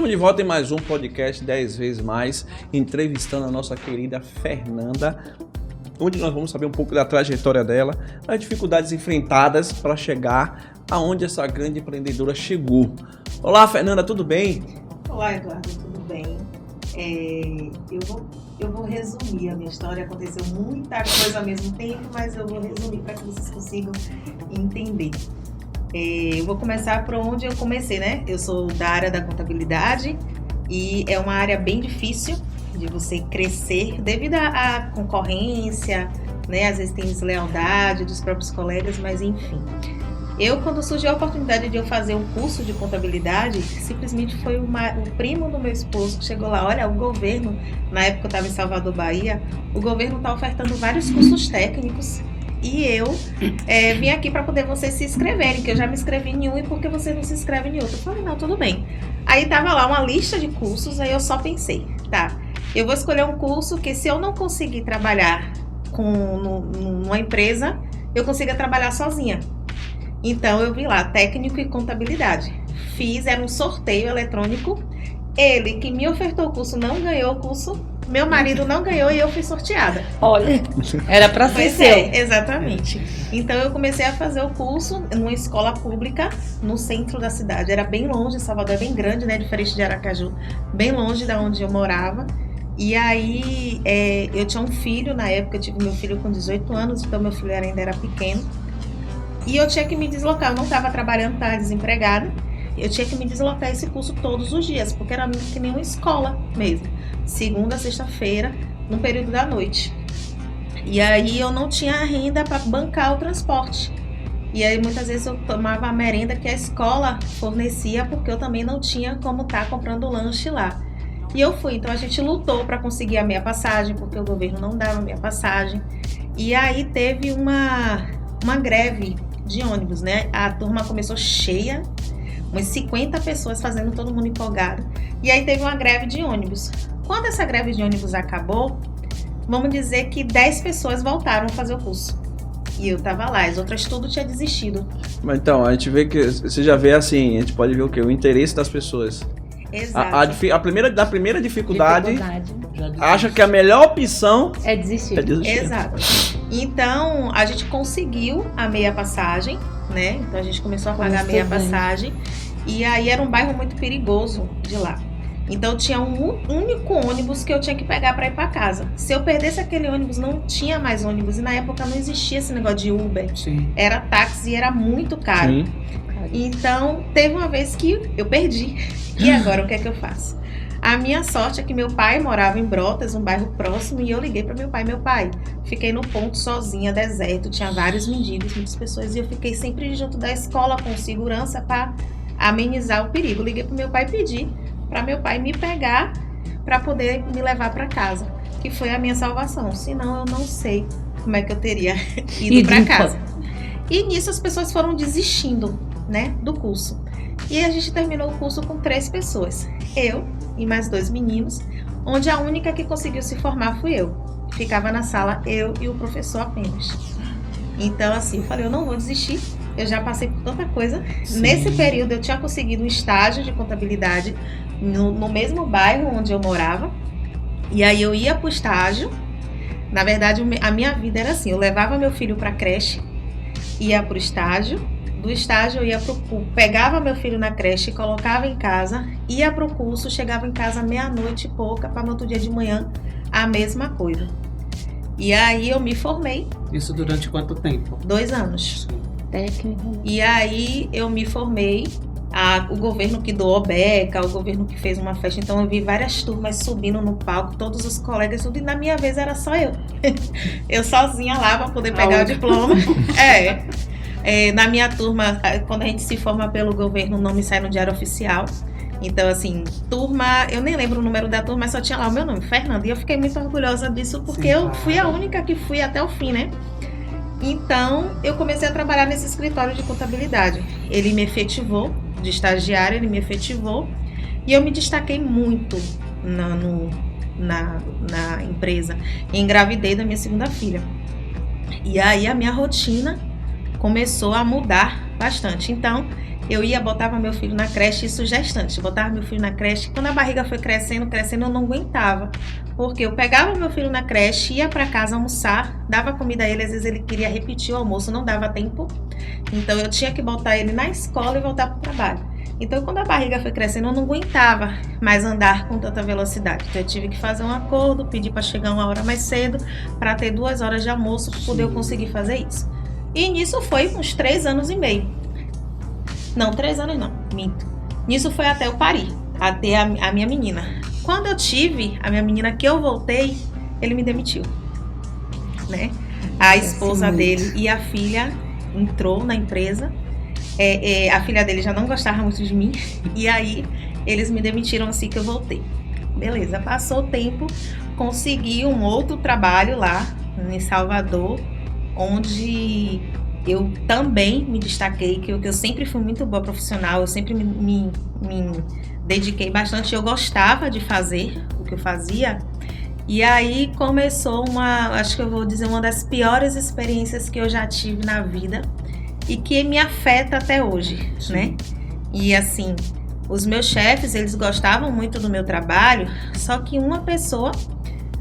Estamos de volta em mais um podcast 10 vezes mais, entrevistando a nossa querida Fernanda, onde nós vamos saber um pouco da trajetória dela, as dificuldades enfrentadas para chegar aonde essa grande empreendedora chegou. Olá, Fernanda, tudo bem? Olá, Eduardo, tudo bem? Eu vou resumir a minha história. Aconteceu muita coisa ao mesmo tempo, mas eu vou resumir para que vocês consigam entender. Eu vou começar por onde eu comecei, né? Eu sou da área da contabilidade e é uma área bem difícil de você crescer devido à concorrência, né? Às vezes tem deslealdade dos próprios colegas, mas enfim. Quando surgiu a oportunidade de eu fazer um curso de contabilidade, simplesmente foi o primo do meu esposo que chegou lá. Olha, o governo, na época eu estava em Salvador, Bahia, o governo está ofertando vários cursos técnicos e eu vim aqui para poder vocês se inscreverem, que eu já me inscrevi em um e por que você não se inscreve em outro? Eu falei, não, tudo bem. Aí tava lá uma lista de cursos, aí eu só pensei, tá, eu vou escolher um curso que se eu não conseguir trabalhar numa empresa, eu consiga trabalhar sozinha. Então eu vi lá, técnico e contabilidade. Era um sorteio eletrônico. Ele que me ofertou o curso não ganhou o curso, meu marido não ganhou e eu fui sorteada. Olha, era para ser seu. Exatamente. Então eu comecei a fazer o curso numa escola pública no centro da cidade. Era bem longe, Salvador é bem grande, né? Diferente de Aracaju, bem longe da onde eu morava. E aí eu tinha um filho, na época eu tive meu filho com 18 anos, então meu filho ainda era pequeno. E eu tinha que me deslocar, eu não estava trabalhando, estava desempregada. Eu tinha que me deslocar esse curso todos os dias, porque era que nem uma escola mesmo. Segunda a sexta-feira, no período da noite. E aí eu não tinha renda para bancar o transporte. E aí muitas vezes eu tomava a merenda que a escola fornecia, porque eu também não tinha como estar comprando lanche lá. E eu fui, então a gente lutou para conseguir a meia passagem, porque o governo não dava meia passagem. E aí teve uma greve de ônibus, né? A turma começou cheia, umas 50 pessoas fazendo todo mundo empolgado. E aí teve uma greve de ônibus. Quando essa greve de ônibus acabou, vamos dizer que 10 pessoas voltaram a fazer o curso. E eu tava lá, as outras tudo tinha desistido. Mas então, a gente vê que, você já vê assim, a gente pode ver o quê? O interesse das pessoas. Exato. A primeira dificuldade acha que a melhor opção é desistir. Exato. Então, a gente conseguiu a meia passagem, né? Então, a gente começou a pagar a meia passagem. E aí, era um bairro muito perigoso de lá. Então, tinha um único ônibus que eu tinha que pegar para ir para casa. Se eu perdesse aquele ônibus, não tinha mais ônibus. E na época, não existia esse negócio de Uber. Sim. Era táxi e era muito caro. Sim. Então, teve uma vez que eu perdi. E agora, o que é que eu faço? A minha sorte é que meu pai morava em Brotas, um bairro próximo, e eu liguei para meu pai. Meu pai, fiquei no ponto sozinha, deserto, tinha vários mendigos, muitas pessoas, e eu fiquei sempre junto da escola com segurança para amenizar o perigo. Liguei para meu pai e pedi para meu pai me pegar para poder me levar para casa, que foi a minha salvação. Senão, eu não sei como é que eu teria ido para casa. E nisso as pessoas foram desistindo, né, do curso. E a gente terminou o curso com 3 pessoas. Eu e mais 2 meninos, onde a única que conseguiu se formar fui eu. Ficava na sala eu e o professor apenas. Então, assim, eu falei, eu não vou desistir. Eu já passei por tanta coisa. Sim. Nesse período, eu tinha conseguido um estágio de contabilidade no mesmo bairro onde eu morava. E aí, eu ia pro estágio. Na verdade, a minha vida era assim. Eu levava meu filho pra creche, ia pro estágio. Do estágio eu ia pro curso, pegava meu filho na creche, colocava em casa, ia pro curso, chegava em casa meia-noite e pouca, para no outro dia de manhã a mesma coisa. E aí eu me formei. Isso durante quanto tempo? 2 anos. Técnico. E aí eu me formei, o governo que doou beca, o governo que fez uma festa, então eu vi várias turmas subindo no palco, todos os colegas, tudo, e na minha vez era só eu. Eu sozinha lá para poder pegar o diploma. Na minha turma, quando a gente se forma pelo governo, o nome sai no Diário Oficial. Então, assim, turma, eu nem lembro o número da turma, mas só tinha lá o meu nome, Fernanda. E eu fiquei muito orgulhosa disso, porque eu fui a única que fui até o fim, né? Então, eu comecei a trabalhar nesse escritório de contabilidade. Ele me efetivou, de estagiária, ele me efetivou. E eu me destaquei muito na empresa. Engravidei da minha segunda filha. E aí, a minha rotina começou a mudar bastante. Então, eu botava meu filho na creche, isso gestante, botava meu filho na creche, quando a barriga foi crescendo, eu não aguentava, porque eu pegava meu filho na creche, ia para casa almoçar, dava comida a ele, às vezes ele queria repetir o almoço, não dava tempo, então eu tinha que botar ele na escola e voltar para o trabalho. Então, quando a barriga foi crescendo, eu não aguentava mais andar com tanta velocidade. Então, eu tive que fazer um acordo, pedir para chegar 1 hora mais cedo, para ter 2 horas de almoço, para poder eu conseguir fazer isso. E nisso foi uns 3 anos e meio. Não, 3 anos não, minto. Nisso foi até eu parir, até a minha menina. Quando eu tive a minha menina, que eu voltei, ele me demitiu, né? A esposa dele e a filha entrou na empresa. A filha dele já não gostava muito de mim, e aí eles me demitiram assim que eu voltei. Beleza, passou o tempo, consegui um outro trabalho lá em Salvador, onde eu também me destaquei, que eu sempre fui muito boa profissional, eu sempre me dediquei bastante, eu gostava de fazer o que eu fazia. E aí começou acho que eu vou dizer, uma das piores experiências que eu já tive na vida, e que me afeta até hoje, né? E assim, os meus chefes, eles gostavam muito do meu trabalho, só que uma pessoa,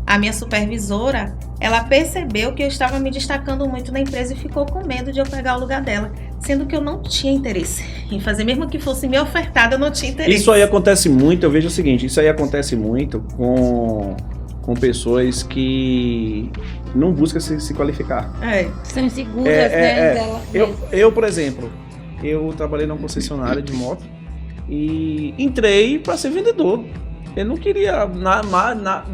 a minha supervisora, ela percebeu que eu estava me destacando muito na empresa e ficou com medo de eu pegar o lugar dela, sendo que eu não tinha interesse em fazer, mesmo que fosse me ofertado, eu não tinha interesse. Isso aí acontece muito, eu vejo o seguinte, isso aí acontece muito com pessoas que não buscam se qualificar. São inseguras, né? Dela. Eu, por exemplo, eu trabalhei numa concessionária de moto e entrei para ser vendedor. Eu não queria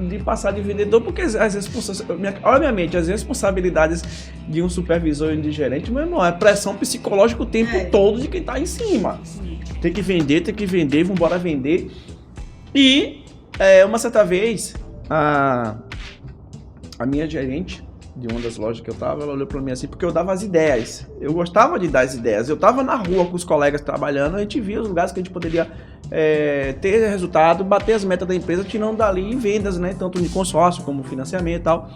de passar de vendedor, porque as responsabilidades, olha a minha mente, as responsabilidades de um supervisor e de gerente, meu irmão, é pressão psicológica o tempo todo de quem tá em cima. Tem que vender, vambora vender. E uma certa vez, a minha gerente de uma das lojas que eu tava, ela olhou pra mim assim, porque eu dava as ideias. Eu gostava de dar as ideias. Eu tava na rua com os colegas trabalhando, a gente via os lugares que a gente poderia ter resultado, bater as metas da empresa, tirando dali vendas, né? Tanto de consórcio como financiamento e tal.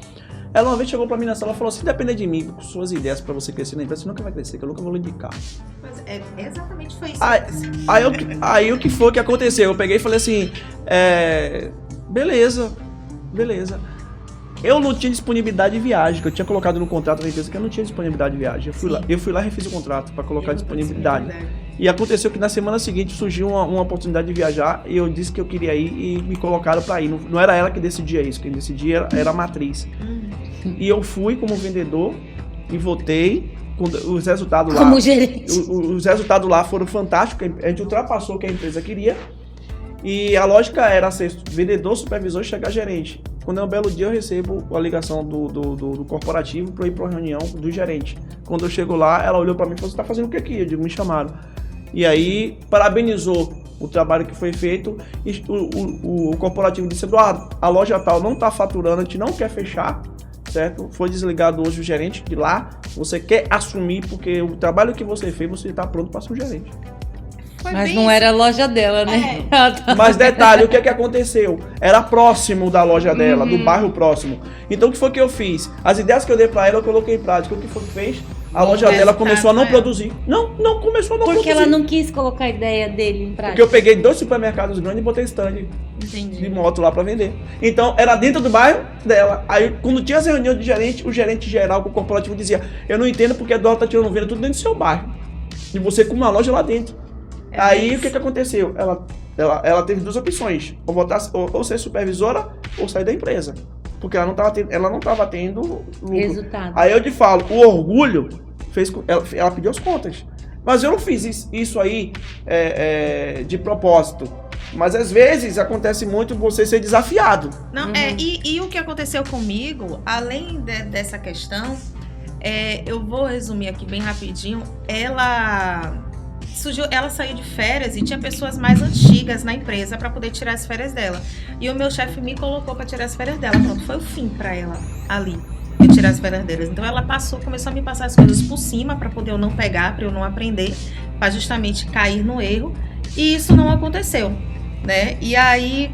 Ela uma vez chegou pra mim na sala e falou: se depender de mim, com suas ideias pra você crescer na empresa, você nunca vai crescer, que eu nunca vou lhe indicar. Mas exatamente foi isso. Aí o que foi que aconteceu? Eu peguei e falei assim, beleza. Eu não tinha disponibilidade de viagem, que eu tinha colocado no contrato da empresa que eu não tinha disponibilidade de viagem. Eu fui lá e refiz o contrato para colocar disponibilidade. E aconteceu que na semana seguinte surgiu uma oportunidade de viajar e eu disse que eu queria ir e me colocaram para ir. Não era ela que decidia isso, quem decidia era a matriz. E eu fui como vendedor e voltei. Os resultados lá. Como gerente. Os resultados lá foram fantásticos, a gente ultrapassou o que a empresa queria. E a lógica era ser vendedor, supervisor e chegar gerente. Quando é um belo dia eu recebo a ligação do corporativo para ir para uma reunião do gerente. Quando eu chego lá, ela olhou para mim e falou: você está fazendo o que aqui? Eu digo: me chamaram. E aí parabenizou o trabalho que foi feito e o corporativo disse: Eduardo, a loja tal não está faturando, a gente não quer fechar, certo? Foi desligado hoje o gerente de lá, você quer assumir porque o trabalho que você fez, você está pronto para ser o gerente. Mas não era a loja dela, né? Mas detalhe, o que aconteceu? Era próximo da loja dela, do bairro próximo. Então o que foi que eu fiz? As ideias que eu dei pra ela, eu coloquei em prática. O que foi que fez? A loja dela começou a não produzir. Não começou a não produzir. Porque ela não quis colocar a ideia dele em prática. Porque eu peguei 2 supermercados grandes e botei stand de moto lá pra vender. Então era dentro do bairro dela. Aí quando tinha as reuniões de gerente, o gerente geral com o corporativo dizia: eu não entendo porque a Eduardo tá tirando venda tudo dentro do seu bairro. E você com uma loja lá dentro. Aí o que aconteceu? Ela teve 2 opções: ou ser supervisora ou sair da empresa, porque ela não estava tendo lucro. Resultado. Aí eu te falo, o orgulho fez com ela pediu as contas, mas eu não fiz isso aí de propósito. Mas às vezes acontece muito você ser desafiado. Não, e o que aconteceu comigo, além dessa questão, eu vou resumir aqui bem rapidinho. Ela saiu de férias e tinha pessoas mais antigas na empresa para poder tirar as férias dela. E o meu chefe me colocou para tirar as férias dela. Pronto, foi o fim para ela ali, de tirar as férias dela. Então ela começou a me passar as coisas por cima para poder eu não pegar, para eu não aprender, para justamente cair no erro. E isso não aconteceu, né? E aí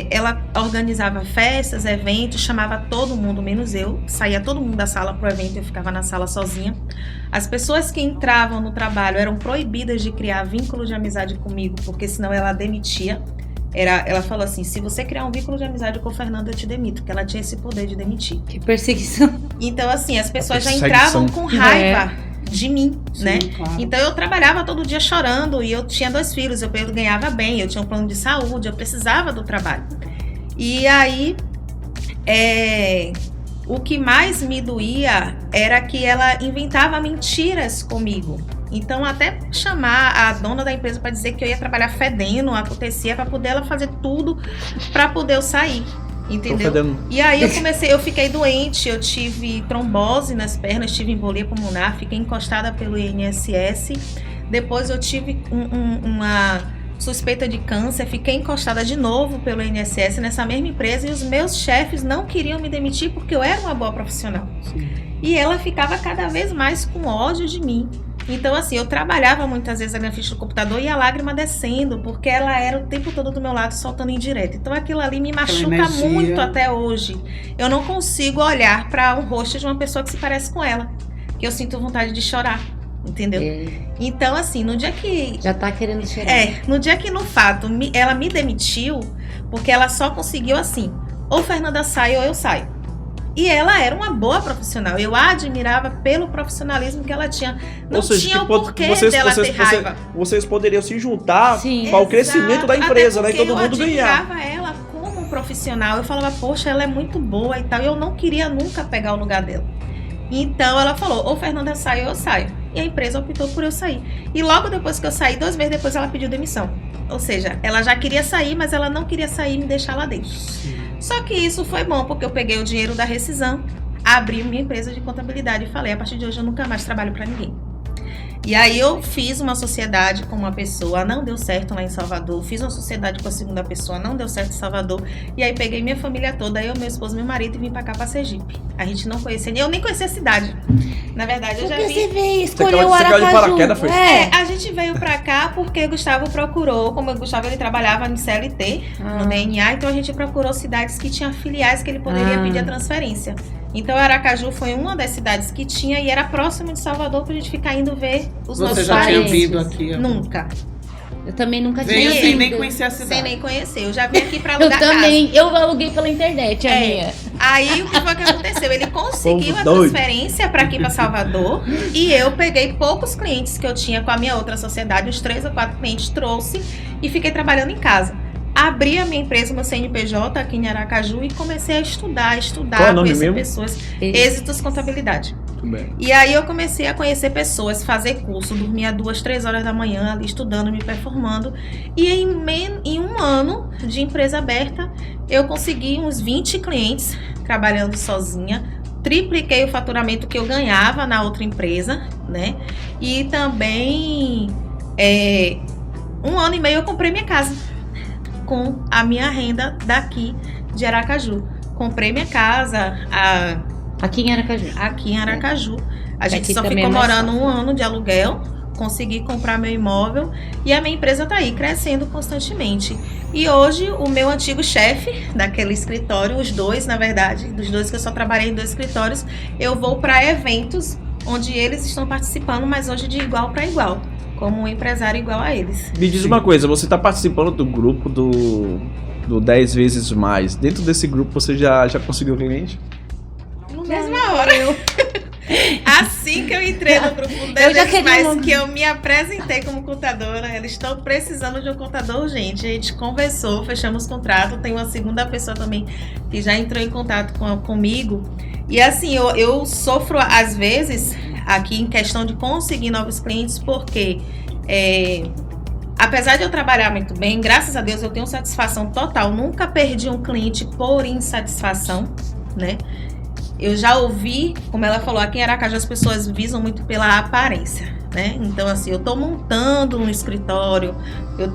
ela organizava festas, eventos, chamava todo mundo, menos eu. Saía todo mundo da sala pro evento, eu ficava na sala sozinha. As pessoas que entravam no trabalho eram proibidas de criar vínculo de amizade comigo, porque senão ela demitia. Ela falou assim, se você criar um vínculo de amizade com o Fernando, eu te demito, porque ela tinha esse poder de demitir. Que perseguição. Então, assim, as pessoas já entravam com raiva de mim, Sim, né? claro. Então, eu trabalhava todo dia chorando e eu tinha 2 filhos, eu ganhava bem, eu tinha um plano de saúde, eu precisava do trabalho. E aí, o que mais me doía era que ela inventava mentiras comigo. Então, até chamar a dona da empresa para dizer que eu ia trabalhar fedendo, acontecia para poder ela fazer tudo para poder eu sair, entendeu? E aí eu fiquei doente, eu tive trombose nas pernas, tive embolia pulmonar, fiquei encostada pelo INSS. Depois eu tive uma suspeita de câncer, fiquei encostada de novo pelo INSS nessa mesma empresa e os meus chefes não queriam me demitir porque eu era uma boa profissional. Sim. E ela ficava cada vez mais com ódio de mim. Então, assim, eu trabalhava muitas vezes ali na frente do computador e a lágrima descendo, porque ela era o tempo todo do meu lado soltando indireta. Então, aquilo ali me machuca muito até hoje. Eu não consigo olhar para um rosto de uma pessoa que se parece com ela, que eu sinto vontade de chorar, entendeu? Então, assim, no dia que... Já tá querendo chorar. No dia que, no fato, ela me demitiu, porque ela só conseguiu assim, ou Fernanda sai ou eu saio. E ela era uma boa profissional. Eu a admirava pelo profissionalismo que ela tinha. Não tinha o porquê dela ter raiva. Vocês poderiam se juntar para o crescimento da empresa, né? E todo mundo ganhar. Eu admirava ela como profissional. Eu falava, poxa, ela é muito boa e tal. E eu não queria nunca pegar o lugar dela. Então ela falou, ou Fernanda sai ou eu saio. E a empresa optou por eu sair. E logo depois que eu saí, 2 meses depois ela pediu demissão. Ou seja, ela já queria sair, mas ela não queria sair e me deixar lá dentro. Só que isso foi bom, porque eu peguei o dinheiro da rescisão, abri minha empresa de contabilidade e falei, a partir de hoje eu nunca mais trabalho para ninguém. E aí eu fiz uma sociedade com uma pessoa, não deu certo lá em Salvador. Fiz uma sociedade com a segunda pessoa, não deu certo em Salvador. E aí peguei minha família toda, eu, meu esposo, meu marido, e vim pra cá, pra Sergipe. A gente não conhecia, eu nem conhecia a cidade. Na verdade, eu já Porque vim... você veio, escolheu o Você caiu de paraquedas, Aracaju. foi? A gente veio pra cá porque o Gustavo procurou, como o Gustavo ele trabalhava no CLT, no DNA, então a gente procurou cidades que tinham filiais que ele poderia pedir a transferência. Então Aracaju foi uma das cidades que tinha e era próximo de Salvador pra gente ficar indo ver os nossos Você já parentes. tinha vindo aqui? Nunca. Eu também nunca tinha Veio sem ido. nem conhecer a cidade. Sem nem conhecer. Eu já vim aqui pra Eu alugar casa. também. Eu aluguei pela internet, a minha. Aí o que foi que aconteceu? Ele conseguiu a Doido. transferência para aqui para Salvador e eu peguei poucos clientes que eu tinha com a minha outra sociedade, uns 3 ou 4 clientes, trouxe e fiquei trabalhando em casa. Abri a minha empresa, meu CNPJ aqui em Aracaju e comecei a estudar, Qual é o nome conhecer mesmo? pessoas. Êxitos Contabilidade. Muito bem. E aí eu comecei a conhecer pessoas, fazer curso, dormia 2, 3 horas da manhã ali estudando, me performando. E em um ano de empresa aberta, eu consegui uns 20 clientes trabalhando sozinha. Tripliquei o faturamento que eu ganhava na outra empresa, né? E também, 1 ano e meio eu comprei minha casa com a minha renda daqui de Aracaju. Comprei minha casa Aqui em Aracaju. aqui em Aracaju. A gente Aqui só também ficou é mais morando fácil. 1 ano de aluguel, consegui comprar meu imóvel e a minha empresa tá aí crescendo constantemente. E hoje o meu antigo chefe daquele escritório, os 2 na verdade, dos 2 que eu só trabalhei em 2 escritórios, eu vou para eventos onde eles estão participando, mas hoje de igual para igual, como um empresário igual a eles. Me diz uma coisa, você está participando do grupo do 10 vezes mais. Dentro desse grupo você já conseguiu cliente? Na mesma hora. Assim que eu entrei no grupo Eu 10 já vezes queria mais, um- que eu me apresentei como contadora, eles estão precisando de um contador urgente. A gente conversou, fechamos contrato, tem uma segunda pessoa também que já entrou em contato comigo. E assim, eu sofro às vezes aqui em questão de conseguir novos clientes, porque apesar de eu trabalhar muito bem, graças a Deus eu tenho satisfação total. Nunca perdi um cliente por insatisfação, né? Eu já ouvi, como ela falou, aqui em Aracaju as pessoas visam muito pela aparência, né? Então, assim, eu tô montando um escritório,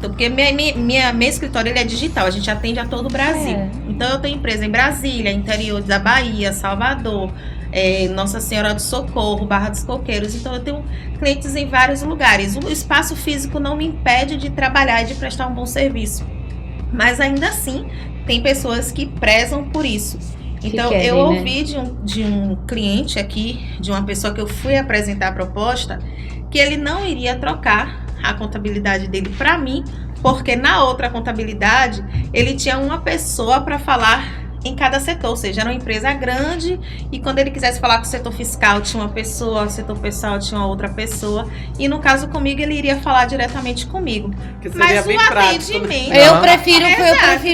porque meu escritório ele é digital, a gente atende a todo o Brasil. Então, eu tenho empresa em Brasília, interior da Bahia, Salvador, Nossa Senhora do Socorro, Barra dos Coqueiros. Então, eu tenho clientes em vários lugares. O espaço físico não me impede de trabalhar e de prestar um bom serviço. Mas ainda assim, tem pessoas que prezam por isso. Então, querem, eu né? ouvi de um cliente aqui, de uma pessoa que eu fui apresentar a proposta, que ele não iria trocar a contabilidade dele para mim, porque na outra contabilidade ele tinha uma pessoa para falar em cada setor, ou seja, era uma empresa grande e quando ele quisesse falar com o setor fiscal tinha uma pessoa, o setor pessoal tinha uma outra pessoa e no caso comigo ele iria falar diretamente comigo. Que seria Mas bem o prático, né? atendimento... Eu prefiro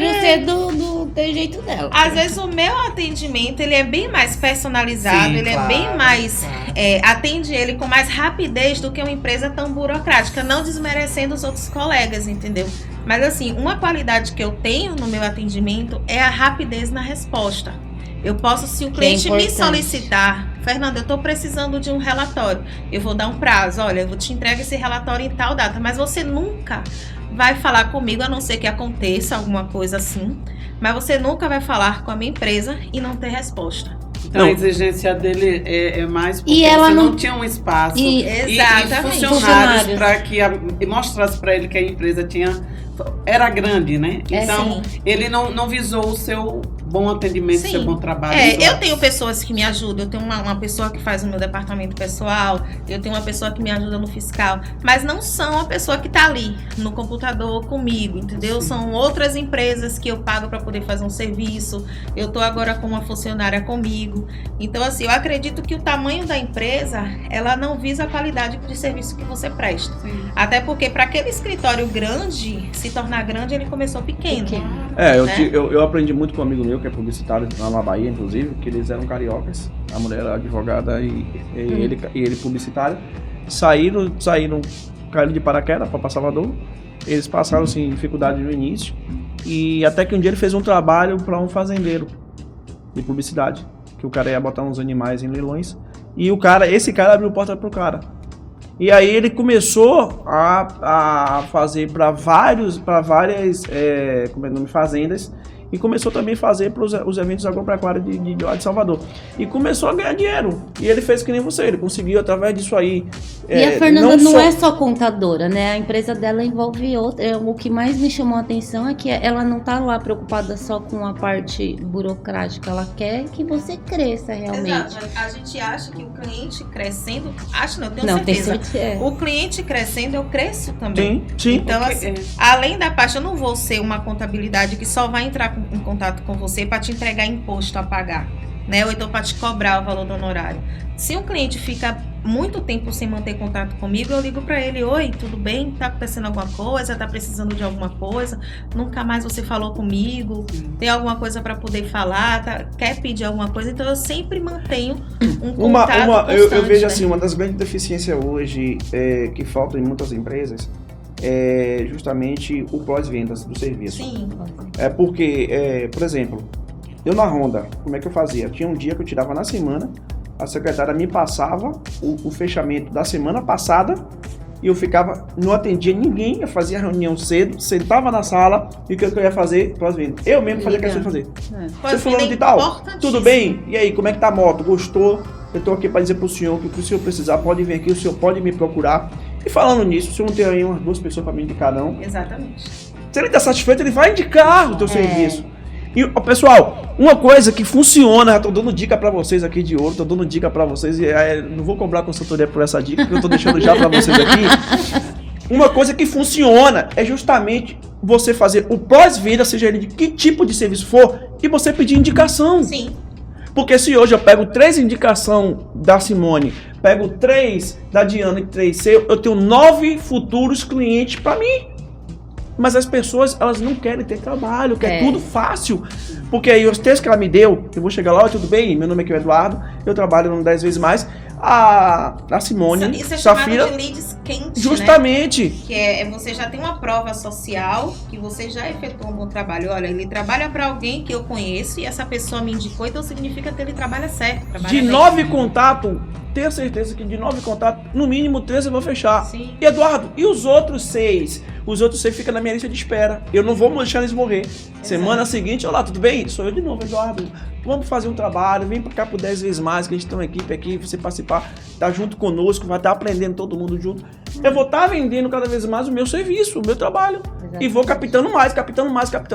Exato. ser do jeito dela. Às vezes o meu atendimento ele é bem mais personalizado, Sim, ele claro, é bem mais claro. atende ele com mais rapidez do que uma empresa tão burocrática, não desmerecendo os outros colegas, entendeu? Mas assim, uma qualidade que eu tenho no meu atendimento é a rapidez na resposta. Eu posso, se o cliente me importante. solicitar, Fernanda, eu estou precisando de um relatório, eu vou dar um prazo, olha, eu vou te entregar esse relatório em tal data, mas você nunca vai falar comigo, a não ser que aconteça alguma coisa assim, mas você nunca vai falar com a minha empresa e não ter resposta. Então a exigência dele é mais porque E ela você não- não tinha um espaço Exatamente. e funcionários para que e mostrasse para ele que a empresa era grande, né? Então ele não visou o seu bom atendimento, Sim. seu bom trabalho. Eu tenho pessoas que me ajudam, eu tenho uma pessoa que faz o meu departamento pessoal, eu tenho uma pessoa que me ajuda no fiscal, mas não são a pessoa que tá ali no computador comigo, entendeu? Sim. São outras empresas que eu pago para poder fazer um serviço, eu tô agora com uma funcionária comigo. Então, assim, eu acredito que o tamanho da empresa, ela não visa a qualidade de serviço que você presta. Sim. Até porque para aquele escritório grande se tornar grande, ele começou pequeno. Eu aprendi muito com um amigo meu, que é publicitário lá na Bahia, inclusive, que eles eram cariocas. A mulher era advogada e ele publicitário. Saíram, caíram de paraquedas para Salvador. Eles passaram, assim, dificuldade no início. E até que um dia ele fez um trabalho para um fazendeiro de publicidade. Que o cara ia botar uns animais em leilões. E esse cara abriu porta pro cara. E aí ele começou a fazer para várias fazendas e começou também a fazer para os eventos agropecuários de lá de Salvador. E começou a ganhar dinheiro. E ele fez que nem você, ele conseguiu através disso aí. E a Fernanda não é só contadora, né? A empresa dela envolve outra. O que mais me chamou a atenção é que ela não tá lá preocupada só com a parte burocrática. Ela quer que você cresça realmente. Exato. A gente acha que o cliente crescendo... Acho não, tenho Não, tem certeza. certeza. O cliente crescendo, eu cresço também. Sim. Então, assim, além da parte, eu não vou ser uma contabilidade que só vai entrar em contato com você para te entregar imposto a pagar, né? Ou então para te cobrar o valor do honorário. Se um cliente fica muito tempo sem manter contato comigo, eu ligo para ele: oi, tudo bem? Tá acontecendo alguma coisa? Tá precisando de alguma coisa? Nunca mais você falou comigo? Tem alguma coisa para poder falar? Quer pedir alguma coisa? Então eu sempre mantenho um contato constante, eu vejo né? assim, uma das grandes deficiências hoje que faltam em muitas empresas é justamente o pós-vendas do serviço. Sim. É porque, por exemplo, eu na Honda, como é que eu fazia? Tinha um dia que eu tirava na semana, a secretária me passava o fechamento da semana passada e eu não atendia ninguém, eu fazia reunião cedo, sentava na sala e o que eu ia fazer? Pós-venda. Eu mesmo fazia questão de fazer. Você falando de tal? Tudo bem? E aí, como é que tá a moto? Gostou? Eu tô aqui para dizer pro senhor que o senhor precisar pode vir aqui, o senhor pode me procurar. E falando nisso, o senhor não tem aí umas 2 pessoas para me indicar, não? Exatamente. Se ele tá satisfeito, ele vai indicar o teu serviço. E, ó, pessoal, uma coisa que funciona, já tô dando dica pra vocês aqui de ouro, tô dando dica pra vocês, e não vou cobrar consultoria por essa dica, que eu tô deixando já pra vocês aqui. Uma coisa que funciona é justamente você fazer o pós-venda, seja ele de que tipo de serviço for, e você pedir indicação. Sim. Porque se hoje eu pego 3 indicações da Simone, pego 3 da Diana e 3 seu, eu tenho 9 futuros clientes pra mim. Mas as pessoas, elas não querem ter trabalho, quer tudo fácil. Porque aí os textos que ela me deu, eu vou chegar lá: tudo bem, meu nome aqui é o Eduardo, eu trabalho no 10 vezes mais. A Simone, Isso é Safira, chamado de leads quentes, justamente. Né? Que é você já tem uma prova social, que você já efetuou um bom trabalho. Olha, ele trabalha para alguém que eu conheço e essa pessoa me indicou, então significa que ele trabalha certo. Trabalha De bem. 9 contatos, tenha certeza que de 9 contatos, no mínimo 3 eu vou fechar. Sim. E Eduardo, e os outros 6? Os outros 6 ficam na minha lista de espera. Eu não vou deixar eles morrer. Semana seguinte: olá, tudo bem? Sou eu de novo, Eduardo. Vamos fazer um trabalho, vem pra cá por 10 vezes mais, que a gente tem uma equipe aqui, você participar, tá junto conosco, vai estar aprendendo todo mundo junto. Eu vou estar vendendo cada vez mais o meu serviço, o meu trabalho. E vou captando mais.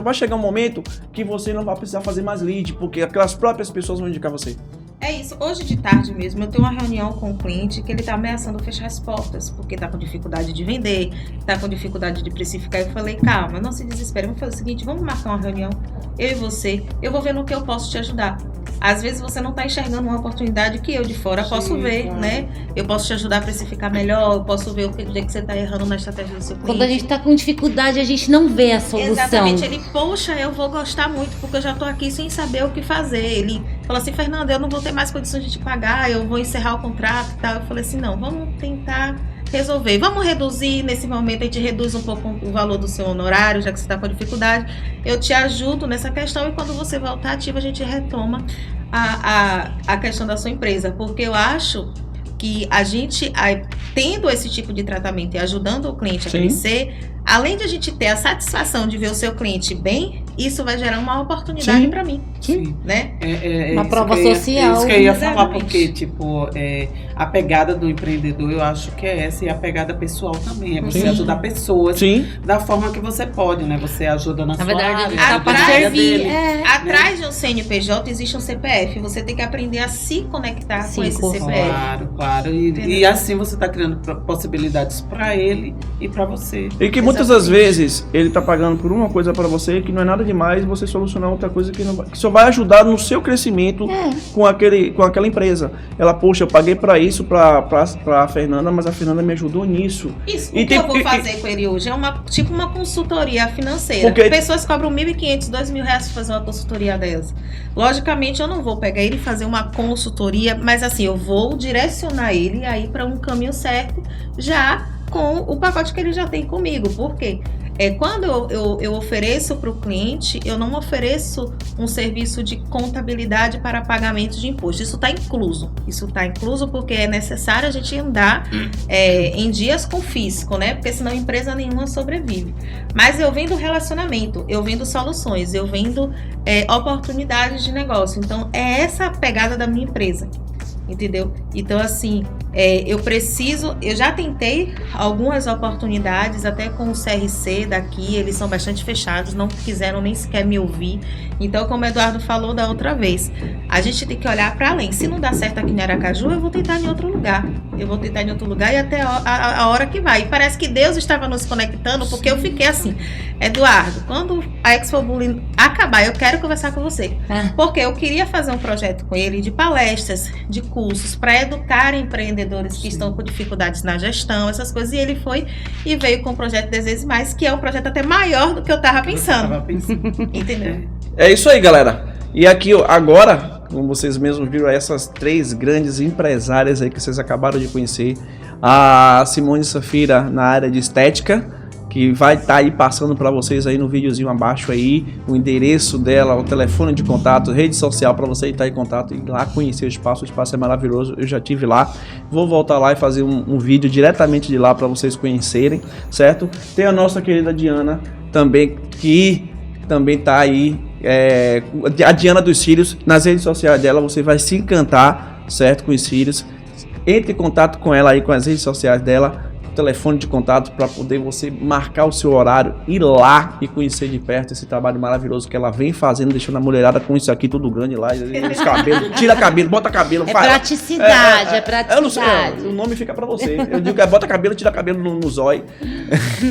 Vai chegar um momento que você não vai precisar fazer mais lead, porque aquelas próprias pessoas vão indicar você. É isso. Hoje de tarde mesmo, eu tenho uma reunião com um cliente que ele tá ameaçando fechar as portas, porque tá com dificuldade de vender, tá com dificuldade de precificar. Eu falei, calma, não se desespere. Vamos fazer o seguinte, vamos marcar uma reunião, eu e você. Eu vou ver no que eu posso te ajudar. Às vezes você não tá enxergando uma oportunidade que eu de fora posso ver, claro, né? Eu posso te ajudar a precificar melhor, eu posso ver o que você tá errando na estratégia do seu cliente. Quando a gente tá com dificuldade, a gente não vê a solução. Exatamente. Ele, poxa, eu vou gostar muito, porque eu já tô aqui sem saber o que fazer. Ele falou assim, Fernanda, eu não vou ter mais condições de te pagar, eu vou encerrar o contrato e tal. Eu falei assim, não, vamos tentar resolver. Vamos reduzir, nesse momento a gente reduz um pouco o valor do seu honorário, já que você está com dificuldade. Eu te ajudo nessa questão e quando você voltar ativa, a gente retoma a questão da sua empresa. Porque eu acho que a gente, tendo esse tipo de tratamento e ajudando o cliente a crescer, além de a gente ter a satisfação de ver o seu cliente bem, isso vai gerar uma oportunidade para mim. Sim. Né? Uma prova social. Isso que eu ia falar, porque, tipo, a pegada do empreendedor, eu acho que é essa, e a pegada pessoal também. É você ajudar pessoas da forma que você pode, né? Você ajuda na sua área dele. Atrás de um CNPJ existe um CPF. Você tem que aprender a se conectar com esse CPF. Claro. E assim você está criando possibilidades para ele e para você. E que muitas das vezes ele está pagando por uma coisa para você que não é nada demais você solucionar outra coisa que só vai ajudar no seu crescimento com aquela empresa. Ela, poxa, eu paguei para isso, para a Fernanda, mas a Fernanda me ajudou nisso. Isso, o que eu vou fazer com ele hoje é tipo uma consultoria financeira. Porque pessoas cobram R$1.500, R$2.000 para fazer uma consultoria delas. Logicamente, eu não vou pegar ele e fazer uma consultoria, mas assim, eu vou direcionar ele aí para um caminho certo, já com o pacote que ele já tem comigo. Por quê? Quando eu ofereço para o cliente, eu não ofereço um serviço de contabilidade para pagamento de imposto. Isso está incluso. Isso está incluso porque é necessário a gente andar em dias com fisco, né? Porque senão empresa nenhuma sobrevive. Mas eu vendo relacionamento, eu vendo soluções, eu vendo oportunidades de negócio. Então, é essa a pegada da minha empresa. Entendeu? Então, assim, eu já tentei algumas oportunidades, até com o CRC daqui, eles são bastante fechados, não quiseram nem sequer me ouvir. Então, como o Eduardo falou da outra vez, a gente tem que olhar para além. Se não dá certo aqui em Aracaju, eu vou tentar em outro lugar. E até a hora que vai. E parece que Deus estava nos conectando, porque eu fiquei assim, Eduardo, quando a Expo Bullying acabar, eu quero conversar com você. Porque eu queria fazer um projeto com ele de palestras, de cursos, para educar empreendedores que estão com dificuldades na gestão, essas coisas. E ele foi e veio com o projeto 10 vezes mais, que é um projeto até maior do que eu estava pensando. Entendeu? É isso aí, galera. E aqui agora, como vocês mesmos viram, essas 3 grandes empresárias aí que vocês acabaram de conhecer. A Simone Safira na área de estética, que vai estar aí passando para vocês aí no videozinho abaixo aí, o endereço dela, o telefone de contato, rede social para você estar em contato e ir lá conhecer o espaço é maravilhoso, eu já tive lá, vou voltar lá e fazer um vídeo diretamente de lá para vocês conhecerem, certo? Tem a nossa querida Diana também, que também tá aí, a Diana dos Cílios, nas redes sociais dela você vai se encantar, certo, com os cílios. Entre em contato com ela aí, com as redes sociais dela, telefone de contato para poder você marcar o seu horário, ir lá e conhecer de perto esse trabalho maravilhoso que ela vem fazendo, deixando a mulherada com isso aqui tudo grande lá, os cabelos, tira cabelo, bota cabelo, faz. Praticidade, é praticidade. Eu não sei, o nome fica para você. Eu digo que bota cabelo, tira cabelo no zóio.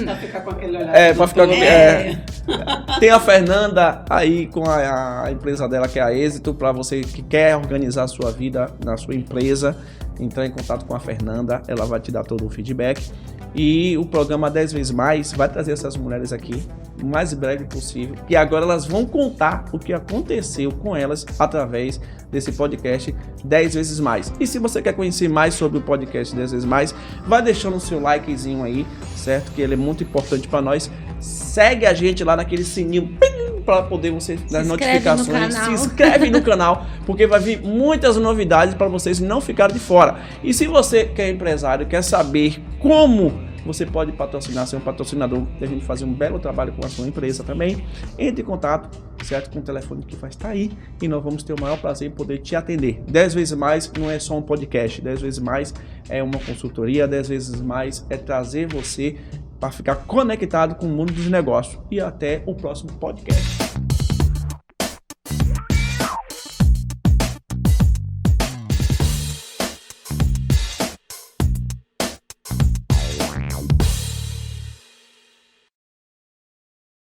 Pra ficar com aquele olhar. Pra ficar com Tem a Fernanda aí com a empresa dela, que é a Êxito, para você que quer organizar a sua vida na sua empresa. Entrar em contato com a Fernanda, ela vai te dar todo o feedback. E o programa 10 vezes mais vai trazer essas mulheres aqui o mais breve possível. E agora elas vão contar o que aconteceu com elas através desse podcast 10 vezes mais. E se você quer conhecer mais sobre o podcast 10 vezes mais, vai deixando o seu likezinho aí, certo? Que ele é muito importante para nós. Segue a gente lá naquele sininho para poder você nas notificações, se inscreve no canal, porque vai vir muitas novidades para vocês não ficarem de fora. E se você que é empresário, quer saber como você pode patrocinar, ser um patrocinador, e a gente fazer um belo trabalho com a sua empresa também, entre em contato, certo? Com o telefone que vai estar aí, e nós vamos ter o maior prazer em poder te atender. 10 vezes mais não é só um podcast, 10 vezes mais é uma consultoria, 10 vezes mais é trazer você para ficar conectado com o mundo dos negócios. E até o próximo podcast.